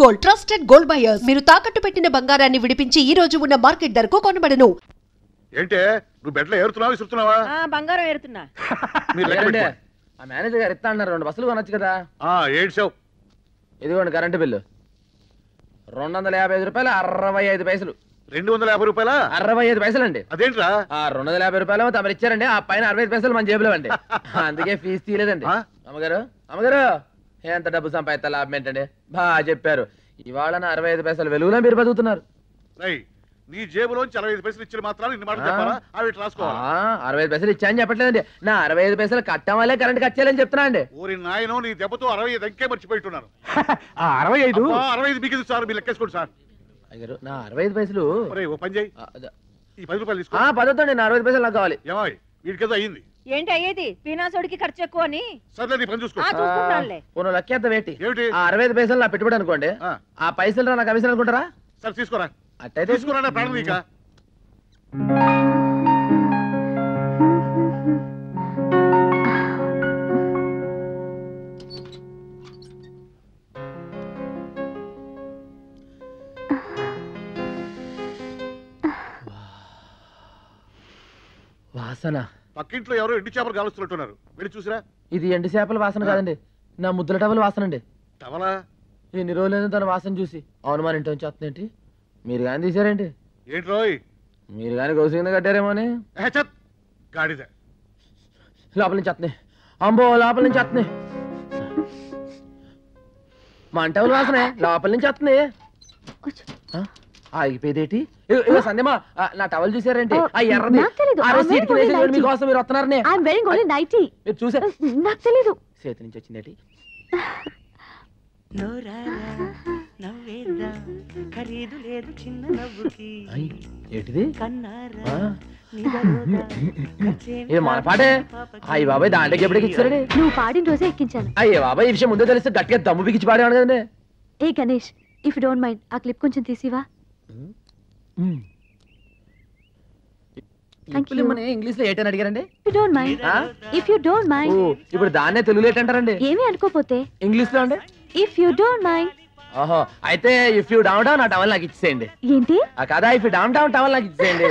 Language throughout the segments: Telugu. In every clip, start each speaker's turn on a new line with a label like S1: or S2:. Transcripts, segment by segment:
S1: Gold, trusted gold buyers. మీరు తాకట్టు పెట్టిన బంగారాన్ని విడిపించి ఈ రోజు ఉన్న మార్కెట్ ధరకు కొనబడను.
S2: ఏంటే నువ్వు బెడ్లో ఏరుతున్నావా విసురుతున్నావా?
S3: బంగారం ఏరుతున్నా.
S4: ఆ మేనేజర్ గారు ఇస్తా అన్నారు 2 బస్సులు కొనొచ్చు కదా.
S2: ఏడ్చావు.
S4: ఇదిగోండి కరెంటు బిల్లు 255 రూపాయలు 65 పైసలు.
S2: 250 రూపాయలా?
S4: 65 పైసలు అండి.
S2: అదేంట్రా?
S4: 250 రూపాయలు తమరు ఇచ్చారండి, ఆ పైన 65 పైసలు మన జేబులో అండి. అందుకే ఫీజు తీయలేదండి. అమ్మగారు అమ్మగారు ఎంత డబ్బు సంపాదిస్తా లాభం ఏంటండి? బాగా చెప్పారు. ఇవాళ నా 65 పైసలు వెలుగులో మీరు బతుకుతున్నారు.
S2: నీ జేబులోంచి 65 పైసలు ఇచ్చిన మాత్రాలు ఇన్ని మాటలు చెప్పాలా? అవి రాసుకోవాలి.
S4: 65 పైసలు ఇచ్చాయని చెప్పట్లేదండి, నా 65 పైసలు కట్టం వల్లే కరెంట్ కట్ చేయాలని చెప్తున్నా అండి.
S2: ఊరి నాయనో నీ దెబ్బతో 65 అంకే మర్చిపోయిట్టున్నారు.
S4: 65
S2: మీకు సార్ మీరు లెక్కేసుకోండి సార్.
S4: అయ్యారు నా 65 పైసలు.
S2: ఓ పని చేయి, ఈ 10 రూపాయలు తీసుకో.
S4: పదొద్దండి, నా 65 పైసలు నాకు కావాలి.
S2: ఏమాయ్ వీడికేదో అయ్యింది.
S3: ఏంటి అయ్యేది? పీనాసోడికి ఖర్చు ఎక్కువ అని.
S2: సర్లే నీ పని చూసుకో.
S4: పోను లెక్కేద్దాం ఏంటి?
S2: ఏమిటి?
S4: 65 పైసలు నా పెట్టుబడి అనుకోండి, ఆ పైసలు నా కమిషన్ అనుకుంటారా?
S2: సరే తీసుకోరా.
S4: అట్టయితే
S2: తీసుకురా ప్రాణం నీక.
S4: వాసన
S2: పక్కింట్లో ఎవరో ఎండు చేపలు కాలుస్తున్నట్టున్నారు, వెళ్ళి చూసిరా.
S4: ఇది ఎండు చేపల వాసన కాదండి, నా ముద్దుల టవల్ వాసన అండి.
S2: టవలా?
S4: ఎన్ని రోజులైనా తన వాసన చూసి అవును ఇంటి నుంచి వస్తుందేంటి? మీరు కానీ తీసారేంటి?
S2: ఏంటి రోయ్?
S4: మీరు కానీ గౌసు కింద కట్టారేమో అని.
S2: గాడిద
S4: లోపల నుంచి వస్తున్నాయి, అంబో లోపల నుంచి వస్తున్నాయి. మా టవల్ వాసనే లోపల నుంచి వస్తుంది. ఆగిపోయేదేటి? సందేమా నా టవల్ చూసారంటే ఆ ఎర్రది మీకోసం మీరు వస్తున్నారని మీరు చూసారు.
S5: నాకు తెలీదు.
S4: చేతి నుంచి వచ్చిందేటి? ఏంటిది? ఏ మన పాటే? అయ్యి బాబాయ్ దాంట్లోకి ఎప్పటికి ఇచ్చారండి?
S5: నువ్వు పాడిన రోజే ఎక్కించాను.
S4: అయ్యే బాబాయ్ ఈ విషయం ముందే తెలిస్తే గట్టిగా దమ్ము బిగించి పాడేవాడు కదండి.
S5: ఏ గణేష్, ఇఫ్ డోంట్ మైండ్ ఆ క్లిప్ కొంచెం తీసివా?
S4: ఇంగ్లీష్ లో ఏంటని అడిగారండి? ఇప్పుడు దాన్నే తెలుగులో ఏంటంటారండి?
S5: ఏమీ అనుకోపోతే
S4: ఇంగ్లీష్ లో అండి
S5: ఇఫ్ యూ డోంట్ మైండ్.
S4: ఓహో, అయితే ఇఫ్ యూ డౌన్ డౌన్ ఆ టవల్ నాకు ఇచ్చేయండి.
S5: ఏంటి
S4: కదా? If you down down towel నాకు ఇచ్చేయండి.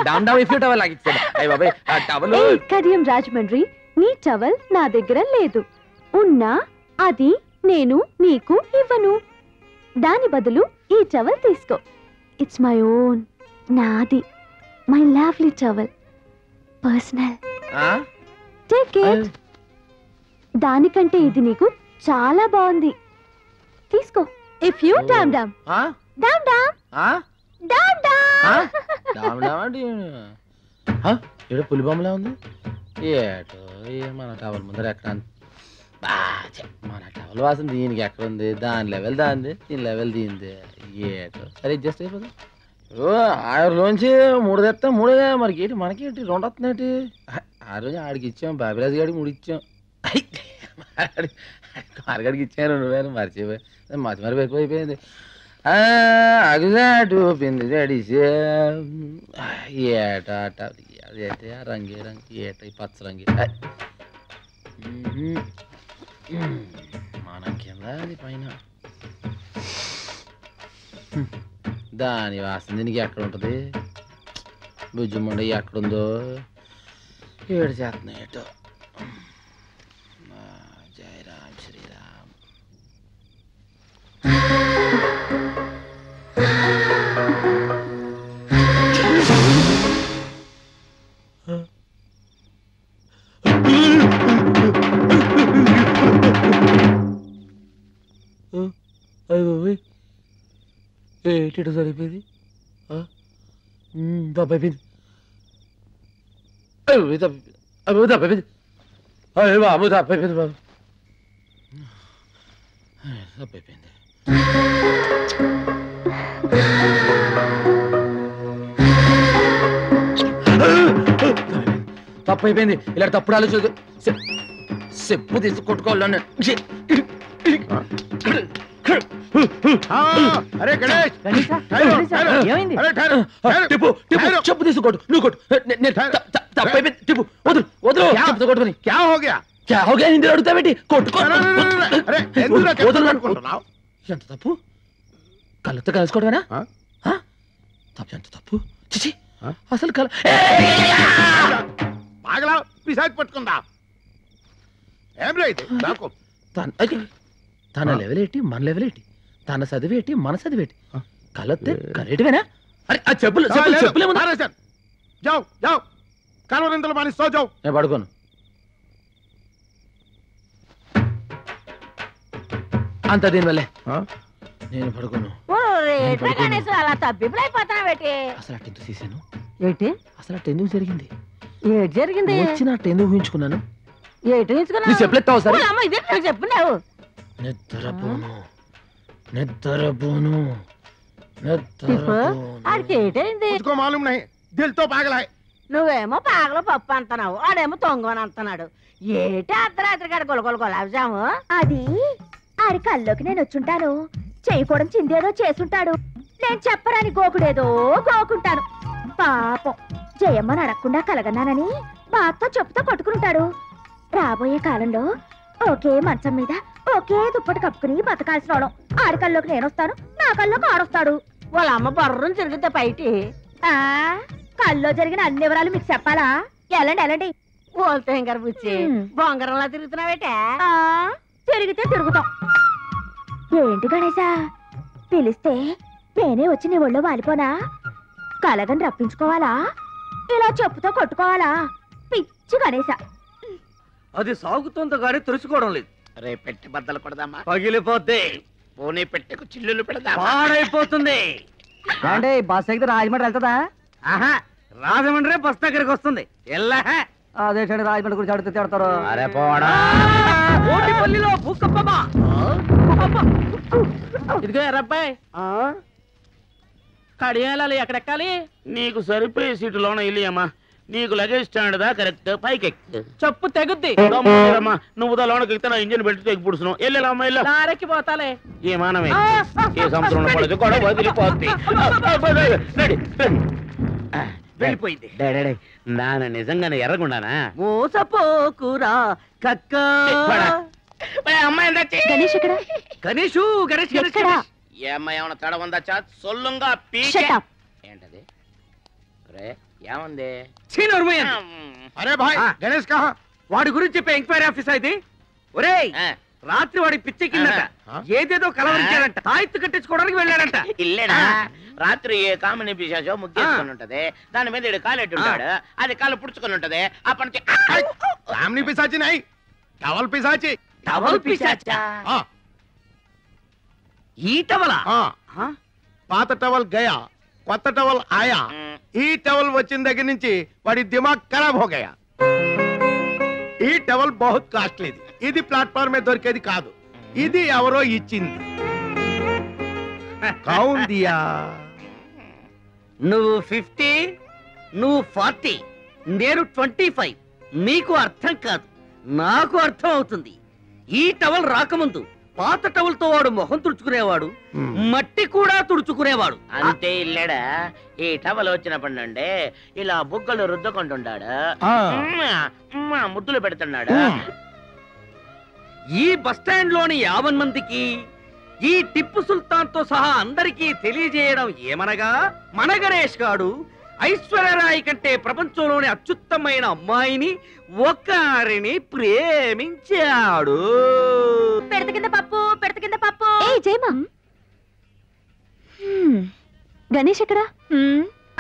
S4: Down down if you towel నాకు ఇచ్చేయండి. అయ్య బాబాయ్ ఆ టవల్.
S5: కడియం రాజమండ్రి, నీ టవల్ నా దగ్గర లేదు. ఉన్నా అది నేను నీకు ఇవ్వను. దాని బదులు ఈ టవల్ తీసుకో. ఇట్స్ మై ఓన్, నాది. My lovely towel, personal. Take it. దానికంటే ఇది నీకు చాలా బాగుంది, తీసుకో. ఇఫ్ యూ డామ్ డామ్ డామ్ డామ్ డామ్ డామ్
S4: డామ్ అంటే ఏదో పులి బొమ్మలా ఉంది. ఏటో మన టవల్ ముందర ఎక్కడ? మన టవల్ వాసన దీనికి ఎక్కడ ఉంది? దాని లెవెల్ దాంది, దీని లెవెల్ దీంది. ఏటో సరే అడ్జస్ట్ అయిపోతుంది. 6లోంచి 3 తెస్తా, 3 మనకి ఏంటి? మనకేంటి 2 వస్తున్నాయి. ఆ రోజు ఆడికి ఇచ్చాం, బాబిరాజు గారికి 3 ఇచ్చాం, మార్గడికి ఇచ్చాను 2000. మర్చిపోయి మతి ఎక్కువైపోయింది. అగుజాటు పిండి అడిసే ఏట అదేంటి రంగి రంగి ఏట పచ్చ రంగి మన కింద అది పైన. దాని వాసన దీనికి ఎక్కడ ఉంటుంది? బుజ్జుమండ ఎక్కడుందో ఏడు చేస్తున్నాయి. ఏటో జై రామ్ శ్రీరామ్. ఏంటి సరిపోయింది? దబ్బైపోయింది. దబ్బైపోయింది. అయ్యో బాబు దబ్బైపోయింది. బాబు దబ్బైపోయింది. తప్పైపోయింది. ఇలా తప్పుడు ఆలోచన చెప్పు తీసి కొట్టుకోవాలని.
S2: అరే గణేష్,
S4: చెప్పు తీసి కొట్టు. నువ్వు కొట్టు. తప్పైపోయింది. టిప్పు వదులు వదులు. కొట్టుకొని
S2: క్యా హో గయా?
S4: క్యా హో గయా? హిందీలో అడుగుతావేంటి? కొట్టుకో.
S2: ఎంత తప్పు?
S4: కళ్ళతో కలుసుకోవడమేనా
S2: ఆ?
S4: తప్పు ఎంత తప్పు చిచి
S2: ఆ?
S4: అసలు కల
S2: బాగలా పిశాచి పట్టుకుందా ఏం లేదు నాకు
S4: తన లెవెల్ ఏంటి మన లెవెల్ ఏంటి తన చదివేటి మన చదివేటి కలొత్తే కరెక్ట్వేనా అరే ఆ చెప్పులు చెప్పులేమన్నా
S2: జావ్ జావ్ కలవరింతలు మాని సో జావ్
S4: నేను పడుకోను అంత దీనివల్లే నేను పడుకోను
S3: అలా తబ్బిబ్బులైపోతున్నావేటి
S4: అసలు అట్టెందుకు తీసాను
S3: ఏంటి
S4: అసలు అట్టెందుకు జరిగింది
S3: ఏటి జరిగింది
S4: వచ్చిన అట్టెందుకు ఊహించుకున్నాను
S3: ఏటి
S4: నీ చెప్పులెత్తావు సరే
S3: చెప్పున్నావు
S4: నిద్రపోను నిద్రపోను
S3: ఆడికి ఏటైంది
S2: मुझको मालूम नहीं दिल तो पागल है
S3: నువ్వేమో పాగలు పప్పు అంటున్నావు ఆడేమో తొంగని అంటున్నాడు ఏటి అర్ధరాత్రి గడ గొలగొల గులాబ్జాము
S5: అది ఆడి కల్లోకి నేను వచ్చుంటాను చేయకూడదు చిందేదో చేసుంటాడు నేను చెప్పరాని గోకుడేదో గోకుంటాను పాపం జయమ్మని అడగకుండా కలగన్నానని బాతో చెప్పుతో కొట్టుకుంటాడు రాబోయే కాలంలో ఒకే మంచం మీద ఒకే దుప్పటి కప్పుకుని బతకాల్సిన వాళ్ళం ఆడి కల్లోకి నేను వస్తాను నా కల్లోకి ఆడొస్తాడు
S3: వాళ్ళ అమ్మ బర్రం తిరిగితే బయటి
S5: ఆ కల్లో జరిగిన అన్ని వివరాలు మీకు చెప్పాలా ఎలాండి ఎలాండి
S3: ఓల్తే గారు బుచ్చి బొంగరంలా తిరుగుతున్నావేటే
S5: ఆ తిరిగితే తిరుగుతాం ఏంటి గణేశా పిలిస్తే నేనే వచ్చి నీ ఒళ్ళో వాలిపోనా కలగని రప్పించుకోవాలా ఇలా చెప్పుతో కొట్టుకోవాలా పిచ్చి గణేశా
S6: అది సాగుతుందో గానీ తెలుసుకోవడం లేదు
S7: రే పెట్టి బద్దలు కొడదామా
S6: పగిలిపోద్ది
S7: పోనీ పెట్టెకు చిల్లులు పెడదామా
S6: పాడైపోతుంది
S3: అంటే బస్ ఎక్కితే రాజమండ్రి వెళ్తుందా
S6: ఆహా రాజమండ్రి బస్ దగ్గరికి వస్తుంది ఎల్లా
S3: అదే రాజమండ్రి గురించి అడిగితే తిడతారు
S4: అరే పోడా
S6: ఓటిపల్లిలో భూకంపమా
S7: ఇదిగో ఎర్రబ్బాయి కడియాలాలు ఎక్కడెక్కాలి
S4: నీకు సరిపోయే సీటులోన ఇల్లియమ్మా నీకు లగేజ్ స్టాండ్ దా కరెక్ట్ పైకి ఎక్కు
S7: చెప్పు తెగుద్ది
S4: అమ్మా నువ్వు దా లోనకి ఎక్కితే నా ఇంజిన్ పెట్టి తెగి పుడుచును వెళ్ళా అమ్మా ఇల్లు
S7: లారెక్కి పోతాలే
S4: ఏ మానమే ఏ సముద్రంలో పడదు కూడా వదిలిపోద్ది
S6: వెళ్ళిపోయింది
S4: నాన్న నిజంగానే ఎర్రగుండానా
S6: మోసపోకురా కక్క
S4: అమ్మాయి ఎందచ్చి
S5: గణేష్ ఇక్కడ
S6: గణేషు గణేష్ గణేష్
S5: ఎక్కడా?
S4: ఏ అమ్మాయి ఏమన్నా తడ ఉందా సొల్లుంగా
S5: Shut up.
S4: ఏంటది రే ఏముంది
S2: अरे भाई गणेश कहाँ
S6: వాడి గురించి చెప్పే ఎంక్వైరీ ఆఫీస్ అయితే ఒరేయ్ రాత్రి వాడి పిచ్చెక్కిందట ఏదేదో కలవరించాడంట తాయెత్తు కట్టించుకోవడానికి వెళ్ళాడంట
S4: ఇల్లేనా రాత్రి ఏ కామిని పిశాచో ముగ్గేసుకుని ఉంటది దాని మీద ఈడు కాలెట్టి ఉంటాడు అది కాలు పుడుచుకుని ఉంటది అప్పటి నుంచి
S2: सामने पिशाची नहीं टवल पिशाची
S6: టవల్ పిశాచా
S2: हाँ
S6: ఈ టవలా
S2: हाँ పాత టవల్ గయా కొత్త టవల్ ఆయా ఈ టవల్ వచ్చిన దగ్గర నుంచి వాడి దిమాగ్ ఖరాబ్ హో గయా ఈ టవల్ బహుత్ కాస్ట్లీది ఇది ప్లాట్ఫామ్ మీద దొరికేది కాదు ఇది ఎవరో ఇచ్చింది కౌన్ దియా
S6: నువ్వు 50 నువ్వు 40 నేను 25 మీకు అర్థం కాదు నాకు అర్థం అవుతుంది ఈ టవల్ రాకముందు పాత టవల్ తో వాడు మొహం తుడుచుకునేవాడు మట్టి కూడా తుడుచుకునేవాడు
S4: అంతే ఇల్లేడా ఈ టవల్ వచ్చినప్పటి నుండి ఇలా బుగ్గలు రుద్దుకుంటుంటాడు ముద్దులు పెడుతున్నాడు
S6: ఈ బస్ స్టాండ్ లోని 50 మందికి ఈ టిప్పు సుల్తాన్ తో సహా అందరికీ తెలియజేయడం ఏమనగా మన గణేష్ గాడు ఐశ్వర్యరాయ్ కంటే ప్రపంచంలోని అత్యుత్తమైన అమ్మాయిని ఒకరిని ప్రేమించాడు
S5: పెడత కింద పప్పు ఏ జయమా గణేష్ ఎక్కడా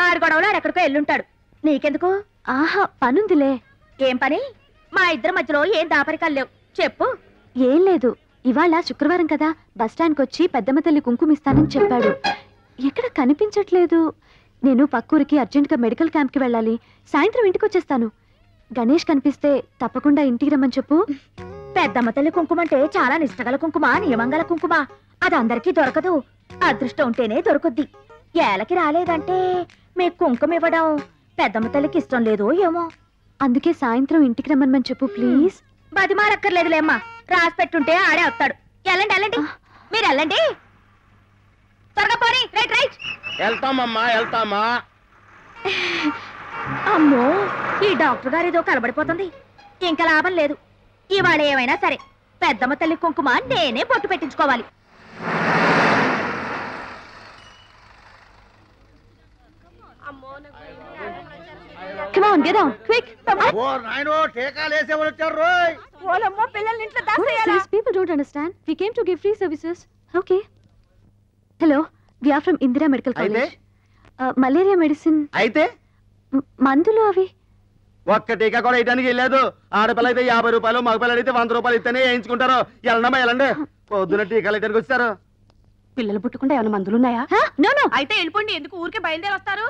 S5: ఆడు గొడవలో ఆడెక్కడికో ఎల్లుంటాడు నీకెందుకు ఆహా పనుందిలే ఏం పని మా ఇద్దరి మధ్యలో ఏం దాపరికాలు లేవు చెప్పు ఏం లేదు ఇవాళ శుక్రవారం కదా బస్టాండ్కి వచ్చి పెద్దమ్మ తల్లి కుంకుమిస్తానని చెప్పాడు ఎక్కడ కనిపించట్లేదు నేను పక్కూరికి అర్జెంటుగా మెడికల్ క్యాంప్కి వెళ్ళాలి సాయంత్రం ఇంటికి వచ్చేస్తాను గణేష్ కనిపిస్తే తప్పకుండా ఇంటికి రమ్మని చెప్పు పెద్దమ్మ తల్లి కుంకుమ అంటే చాలా నిష్టగల కుంకుమ నియమంగల కుంకుమ అది అందరికీ దొరకదు అదృష్టం ఉంటేనే దొరుకుద్ది ఏలకి రాలేదంటే మీ కుంకుమ ఇవ్వడం పెద్దమ్మ తల్లికి ఇష్టం లేదో ఏమో అందుకే సాయంత్రం ఇంటికి రమ్మని చెప్పు ప్లీజ్ బతిమాలక్కర్లేదులేమ్మా రాసి పెట్టుంటే ఆడే వస్తాడు వెళ్ళండి వెళ్ళండి మీరు వెళ్ళండి త్వరగా పోనీ రైట్ రైట్
S4: వెళ్తామా
S5: అమ్మో ఈ డాక్టర్ గారు ఏదో కలబడిపోతుంది ఇంకా లాభం లేదు ఇవాళ ఏమైనా సరే పెద్దమ్మ తల్లి కుంకుమ నేనే పొట్టు పెట్టించుకోవాలి get down, quick.
S2: ఓ నాయనో టీకాలు వేసేవాళ్ళు వచ్చారు రోయ్.
S3: ఓలమ్మో పిల్లల్ని ఇంట్లో
S5: What is
S3: దాసేయాలా?
S5: this? People don't understand. We came to give free services. Okay. Hello, we are from Indira Medical College. Malaria medicine.
S2: అయితే
S5: మందులు అవి.
S2: ఒక్క టీకా కూడా వేయడానికి వెళ్ళలేదు. ఆడపిల్ల అయితే 50 రూపాయలు, మగపిల్లలు అయితే 100 రూపాయలు ఇస్తేనే వేయించుకుంటారు. వెళ్ళండమ్మా వెళ్ళండి. పొద్దున టీకాలు వేయడానికి వచ్చారు.
S3: పిల్లలు పుట్టకుండా ఏమైనా మందులున్నాయా?
S5: No, no.
S3: అయితే వెళ్ళిపోండి, ఎందుకు ఊరికే బయలుదేరి వస్తారు?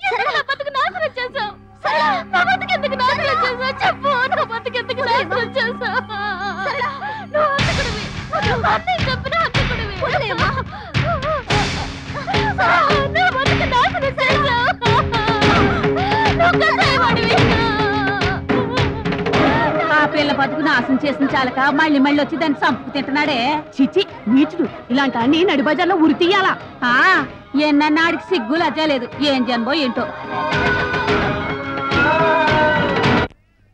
S5: ఎందుకు నా బతుకు నాశనం చేశావు? నా బతుకు ఎందుకు నాశనం చేశావు? చెప్పు, నా బతుకు ఎందుకు నాశనం చేశావు? నువ్వు హంతకుడివి. నువ్వు అన్నీ చెప్పిన హంతకుడివి. నా బతుకు నాశనం చేశావు. నువ్వు కసాయవాడివి.
S3: ఆ పిల్ల బతుకు నాశనం చేసిన చాలక మళ్ళీ మళ్ళీ వచ్చి దాన్ని చంపుకు తింటున్నాడే. చిచి నీచుడు, ఇలాంటి అన్ని నడి బజార్లో ఉరి తీయాలా? ఎన్నన్నాడికి సిగ్గు లజ్జా లేదు. ఏం జన్మో ఏంటో.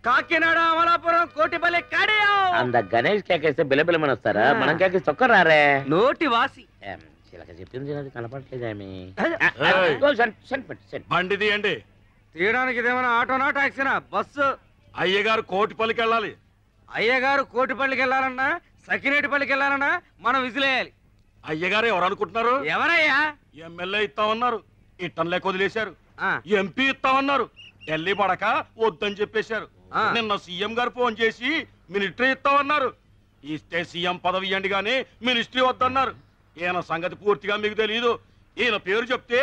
S6: కాకినాడ అమలాపురం కోటిపల్లి కడియం
S4: అంద గణేష్ కేకేస్తే బిలబిలమని వస్తారా? మనం కేకేసి తొక్క రారే.
S6: నోటి వాసి
S4: చిలక చెప్పింది అది కనపడలేదేమి.
S8: బండి తీయండి.
S6: తీయడానికి ఇదేమైనా ఆటోనా టాక్సీనా? బస్సు.
S8: అయ్యగారు కోటిపల్లికి వెళ్ళాలి.
S6: అయ్యగారు కోటిపల్లికి వెళ్ళాలన్నా సకినేటిపల్లికి వెళ్ళాలన్నా మనం విజిలేయాలి.
S8: అయ్యగారు ఎవరు అనుకుంటున్నారు?
S6: ఎవరయ్యా?
S8: ఎమ్మెల్యే ఇస్తామన్నారు, ఇట్టన్ లేక వదిలేశారు.
S6: ఆ.
S8: ఎంపీ ఇస్తామన్నారు, ఢిల్లీ పడక వద్దని చెప్పేశారు.
S6: ఆ.
S8: నిన్న సీఎం గారు ఫోన్ చేసి మినిస్ట్రీ ఇస్తామన్నారు. ఇస్తే సీఎం పదవి ఇవ్వండి గానీ మినిస్ట్రీ వద్దన్నారు. ఈయన సంగతి పూర్తిగా మీకు తెలియదు. ఈయన పేరు చెప్తే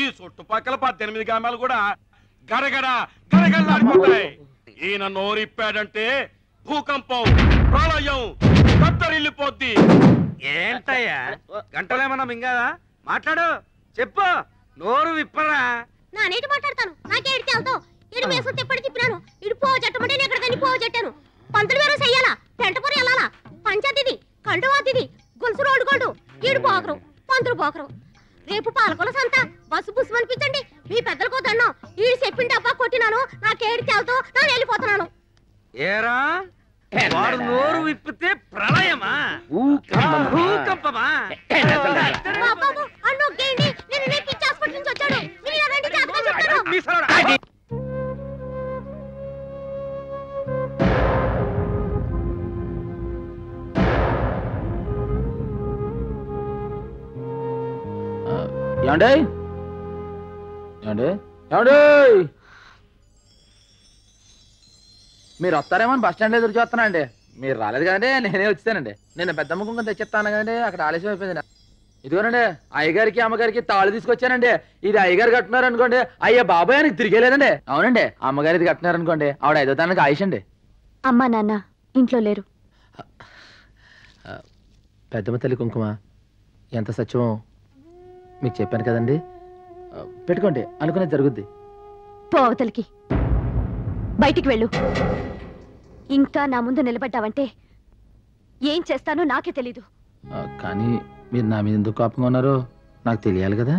S8: ఈ చుట్టుపక్కల 18 గ్రామాలు కూడా గడగడ గడగడలాడిపోతాయి. ఈయన నోరిప్పాడంటే భూకంపం, ప్రళయం, దత్తరిల్లిపోద్ది.
S6: ఏంటయ్యా గంటలేమన్నా మింగాదా? మాట్లాడు, చెప్పు, నోరు విప్పరా.
S9: నా నీటి మాట్లాడతాను. నాకే ఎడితే అవుతావు. ఇడు వేసు తిప్పటి తిప్పినాను. ఇడు పోవ చెట్టమంటే నేను ఎక్కడికని పోవ చెట్టాను. పంతులు వేరు చెయ్యాలా, పెంటపూరి వెళ్ళాలా, పంచాయతీది, కండువాతిది, గొలుసు రోడ్డు గోల్డు, ఈడు పోకరు, పంతులు పోకరు. రేపు పాలకొల సంత, బస్సు బుస్సు అనిపించండి. మీ పెద్దలకు దండం. ఈడు చెప్పిండి డబ్బా కొట్టినాను. నాకేడితే అవుతావు, నేను వెళ్ళిపోతున్నాను.
S6: ఏరా వాడు నోరు విప్పితే ప్రళయమా భూకంపమా?
S9: బాబు అన్ను ఒగ్గేయండి. నేను నీ పిచ్చి హాస్పిటల్ నుంచి వచ్చాడు. మీరు ఇలా రండి, జాగ్రత్తగా చెప్తాను.
S4: ఏమండి ఏమండి ఏమండి మీరు వస్తారేమో బస్ స్టాండ్ ఎదురు చూస్తున్నా అండి. మీరు రాలేదు కదండి, నేనే వచ్చానండి. నేను పెద్ద ముఖం తెచ్చిస్తాను కదండి, అక్కడ ఆలస్యం అయిపోయింది. ఇదిగోనండి అయ్యగారికి అమ్మగారికి తాళు తీసుకొచ్చానండి. ఇది అయ్యగారు కట్టున్నారు అనుకోండి, అయ్యా బాబాయ్ అని తిరిగేలేదండి. అవునండి, అమ్మగారు ఇది కట్టున్నారు అనుకోండి, ఆవిడ 5వ తారీఖుకి ఆయుష్ అండి.
S5: అమ్మా నాన్న ఇంట్లో లేరు.
S4: పెద్దమ్మ తల్లి కుంకుమ ఎంత సత్యం మీకు చెప్పాను కదండి. పెట్టుకోండి, అనుకునేది జరుగుద్ది.
S5: పోవతలికి బయటికి వెళ్ళు. ఇంకా నా ముందు నిలబడ్డావంటే ఏం చేస్తానో నాకే తెలీదు.
S4: కానీ మీరు నా మీద ఎందుకు కోపంగా ఉన్నారో నాకు తెలియాలి కదా.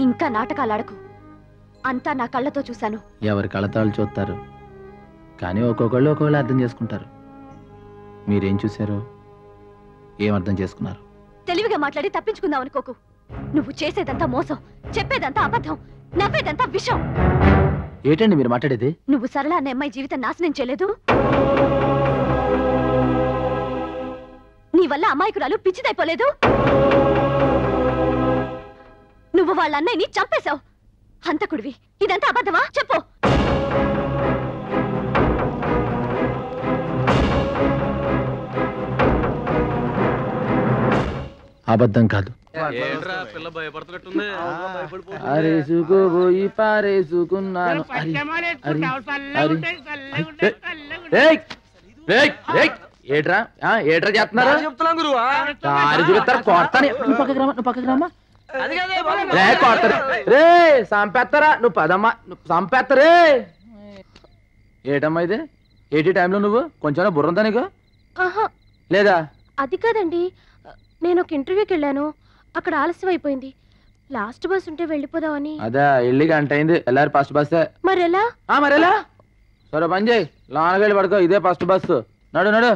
S5: ఇంకా నాటకాలు ఆడకు. అంతా నా కళ్ళతో చూశాను.
S4: ఎవరి కళ్ళతాళ్ళు చూస్తారు, కానీ ఒక్కొక్కళ్ళు ఒక్కొక్కళ్ళు అర్థం చేసుకుంటారు. మీరేం చూశారో ఏం అర్థం చేసుకున్నారు?
S5: తెలివిగా మాట్లాడి తప్పించుకుందాం అనుకోకు. నువ్వు చేసేదంతా మోసం, చెప్పేదంతా అబద్ధం, నవ్వేదంతా విషం.
S4: ఏంటండి మీరు మాట్లాడేది?
S5: నువ్వు సరళ అనే అమ్మాయి జీవితం నాశనం చేయలేదు. నీ వల్ల అమాయకురాలు పిచ్చిదైపోలేదు. నువ్వు వాళ్ళ అన్నయ్యని చంపేశావు. హంతకుడివి. ఇదంతా అబద్ధమా? చెప్పు.
S4: అబద్ధం కాదు.
S6: పిల్ల భయపడుతున్నట్టుంది.
S4: అరేసుకోబోయి పారేసుకున్నాను. ఏట్రా ఏట్రా చేస్తున్నారు?
S6: చెప్తున్నాం గురువా.
S4: దారి చూపిస్తారు, కొడతాను. నువ్వు పక్కకి రామా, నువ్వు పక్కకి రామా. రే కొడతారు, రే సంపేస్తారా? నువ్వు పదమ్మా, నువ్వు సంపేస్తారే. ఏటమ్మా ఇది? ఏటి టైంలో నువ్వు కొంచెం బుర్రంతా నీకు లేదా?
S9: అది కాదండి, నేను ఒక ఇంటర్వ్యూకి వెళ్ళాను. అక్కడ ఆలస్యం అయిపోయింది. లాస్ట్ బస్ ఉంటే వెళ్ళిపోదామని.
S4: అదే వెళ్ళి గంట అయింది. వెళ్ళారు ఫస్ట్ బస్సే.
S9: మరెలా?
S4: మరెలా? సరే పని చేయి, లోనకి వెళ్ళి పడుకో. ఇదే ఫస్ట్ బస్సు. నడు నడు.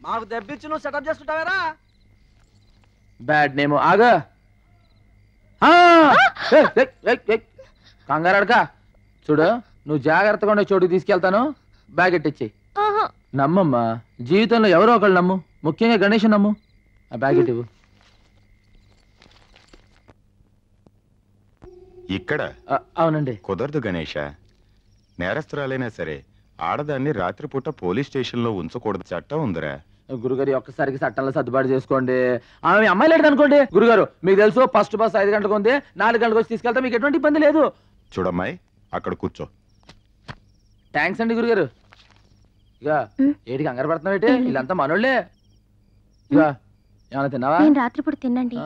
S6: మాకు దెబ్బిచ్చి నువ్వు సెటప్ చేసుకుంటావేరా?
S4: Bad name. ఆగా కంగారడక చూడు, నువ్వు జాగ్రత్తగా ఉండే చోటుకి తీసుకెళ్తాను, బ్యాగ్ ఎట్టిచ్చి. నమ్మమ్మా, జీవితంలో ఎవరో ఒకళ్ళు నమ్ము, ముఖ్యంగా గణేష్ నమ్ము. ఆ బ్యాగ్ ఎట్టివ్వు.
S10: ఇక్కడ
S4: అవునండి.
S10: కుదరదు గణేష. నేరస్తురాలైనా సరే ఆడదాన్ని రాత్రిపూట పోలీస్ స్టేషన్ లో ఉంచకూడదు, చట్టం ఉందిరా.
S4: గురుగారు ఒక్కసారికి చట్టంలో సర్దుబాటు చేసుకోండి. ఆమె అమ్మాయి లేదు అనుకోండి గురుగారు, మీకు తెలుసు ఫస్ట్ బస్ 5 గంటలకు ఉంది, 4 గంటలకు వచ్చి తీసుకెళ్తా, మీకు ఎటువంటి ఇబ్బంది లేదు.
S10: చూడమ్మాయి, అక్కడ కూర్చో.
S4: థ్యాంక్స్ అండి గురుగారు. ఇక ఏడికి కంగారు పడుతున్నావు ఏంటి? వీళ్ళంతా మనోళ్ళే. ఇక ఏమైనా తిన్నావా?
S9: రాత్రిపూట తినండి.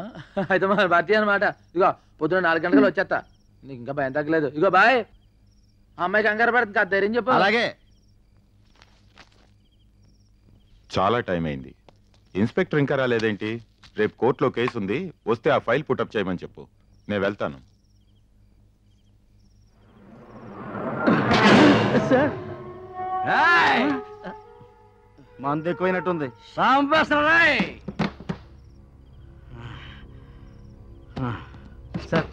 S4: అయితే మన భారతీయ అనమాట. ఇగో పొద్దున 4 గంటలకు వచ్చేస్తా, నీకు ఇంకా భయం తగ్గలేదు. ఇగో బాయ్. అమ్మాయి కంగారు పడుతుంది కాదు, ధైర్యం చెప్పు.
S2: అలాగే.
S10: చాలా టైం అయింది, ఇన్స్పెక్టర్ ఇంకా రాలేదేంటి? రేపు కోర్టులో కేసు ఉంది, వస్తే ఆ ఫైల్ పుటప్ చేయమని చెప్పు, నేను వెళ్తాను.
S2: మంది ఎక్కువైనట్టుంది.
S6: సాంబసరాయ్
S7: సార్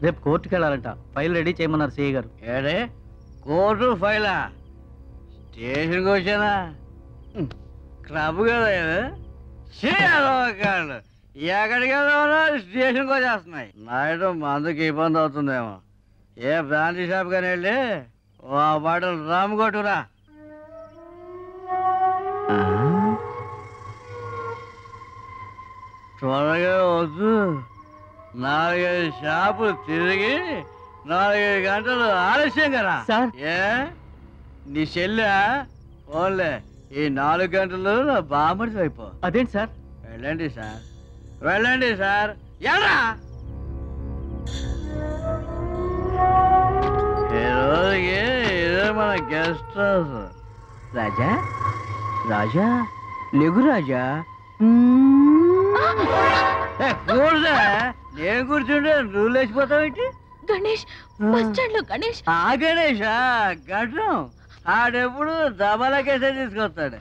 S7: రేపు కోర్టుకి వెళ్ళాలంట, ఫైల్ రెడీ చేయమన్నారు సిఐ గారు.
S6: ఏడే కోర్టు ఫైలా? స్టేషన్కి వచ్చానా? క్లబ్ కదా చేయాలి. ఎక్కడికి వెళ్దామన్నా స్టేషన్కి వచ్చేస్తున్నాయి. నైట్ మందుకి ఇబ్బంది అవుతుందేమో. ఏ బ్రాంతి షాప్ కానీ వెళ్ళి ఆ బాటలు రామ్ కొట్టురా. త్వరగా వద్దు, 4-5 షాపులు తిరిగి 4-5 గంటలు ఆలస్యం కదా
S7: సార్.
S6: ఏ నీ చెల్లె ఓన్లే ఈ 4 గంటలు నా బామర్చి అయిపో.
S7: అదేంటి సార్?
S6: వెళ్ళండి సార్, వెళ్ళండి సార్. ఎలా ఈ రోజుకి ఇదే మన గెస్ట్ హౌస్. రాజా రాజా లేగు రాజా. కూర్చో, నేను కూర్చుంటే నువ్వు లేచిపోతావేంటి?
S3: గణేష్ బస్ స్టాండ్ లో గణేష్.
S6: ఆ గణేషా గడ్డం ఆడెప్పుడు దబాలకేసే తీసుకొస్తాడు.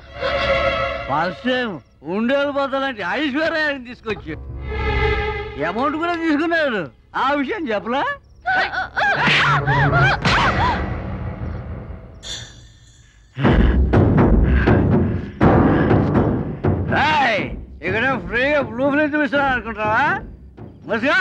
S6: ఫస్ట్ టైం ఉండేది పోతానంటే ఐశ్వర్యాన్ని తీసుకొచ్చి అమౌంట్ కూడా తీసుకున్నాడు. ఆ విషయం చెప్పలా? ఇక్కడ ఫ్రీగా బ్లూ ఫిల్మ్ చూపిస్తున్నాను అనుకుంటావా? మసిగా.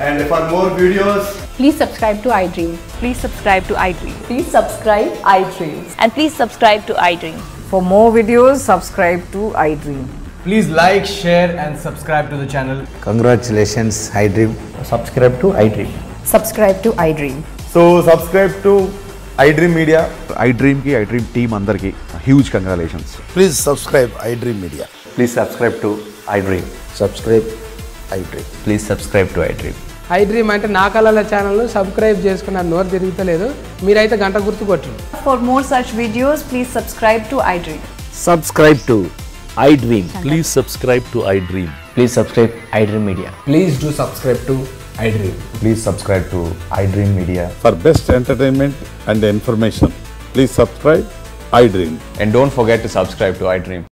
S11: And for more videos,
S12: please subscribe to iDream. Please subscribe to iDream. Please subscribe iDream. And please subscribe to iDream. For more videos, subscribe to iDream.
S11: please like, share and subscribe to the channel.
S13: Congratulations, iDream.
S11: Subscribe to iDream.
S12: Subscribe to iDream.
S11: So subscribe to iDream Media.
S14: iDream ki iDream team andarki huge congratulations.
S13: Please subscribe iDream Media.
S11: Please subscribe to iDream.
S13: Subscribe iDream.
S11: Please subscribe to iDream.
S15: iDream అంటే నా కళల ఛానల్ సబ్స్క్రైబ్ చేసుకున్న నోరు తిరుగుతలేదు, మీరైతే గంట గుర్తు కొట్టండి.
S12: For more such videos, please subscribe to iDream.
S13: Subscribe to iDream.
S14: Please subscribe to iDream.
S11: Please subscribe iDream Media.
S15: Please do subscribe to iDream.
S14: Please subscribe to iDream Media.
S16: For best entertainment and information, please subscribe iDream.
S11: And don't forget to subscribe to iDream.